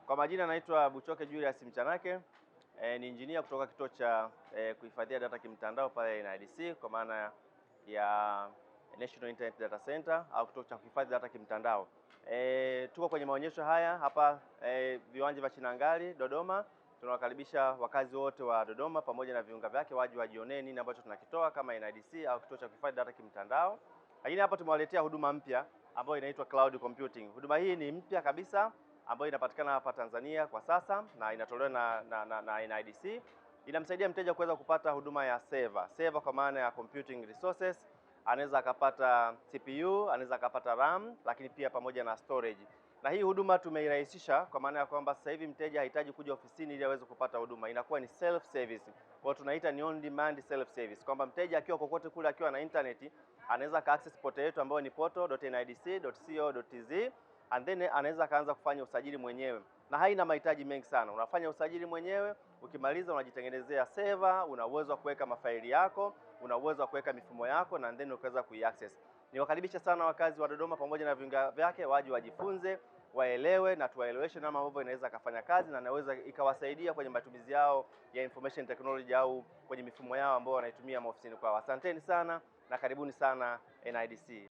Kwa majina naitwa Buchoke Julius Mchanake, ni engineer kutoka kituo cha kuhifadhia data kimtandao pale NIDC kwa maana ya National Internet Data Center au kituo cha kuhifadhi data kimtandao. Tuko kwenye maonyesho haya hapa viwanja vya Chinangali Dodoma. Tunawakaribisha wakazi wote wa Dodoma pamoja na viunga vyake waje wajionee nini ambacho tunakitoa kama NIDC au kituo cha kuhifadhi data kimtandao. Lakini hapa tumewaletea huduma mpya ambayo inaitwa cloud computing. Huduma hii ni mpya kabisa ambayo inapatikana hapa Tanzania kwa sasa na inatolewa na NIDC. Inamsaidia mteja kuweza kupata huduma ya server kwa maana ya computing resources. Anaweza akapata CPU, anaweza akapata RAM, lakini pia pamoja na storage. Na hii huduma tumeirahisisha kwa maana ya kwamba sasa hivi mteja hahitaji kuja ofisini ili aweze kupata huduma. Inakuwa ni self service. Kwa tunaita ni on demand self service. Kwamba mteja akiwa kokote kule akiwa na internet anaweza ka access portal yetu ambayo ni portal.nidc.co.tz and then anaweza kaanza kufanya usajili mwenyewe, na haina mahitaji mengi sana. Unafanya usajili mwenyewe, ukimaliza unajitengenezea server, una uwezo wa kuweka mafaili yako, una uwezo wa kuweka mifumo yako na then ukaweza kuiaccess. Niwakaribisha sana wakazi wa Dodoma pamoja na viunga vyake waje wajifunze, waelewe na tuwaeleweshe namna ambavyo inaweza kufanya kazi na inaweza ikawasaidia kwenye matumizi yao ya information technology au kwenye mifumo yao ambao wanaitumia maofisini kwao. Asanteni sana na karibuni sana NIDC.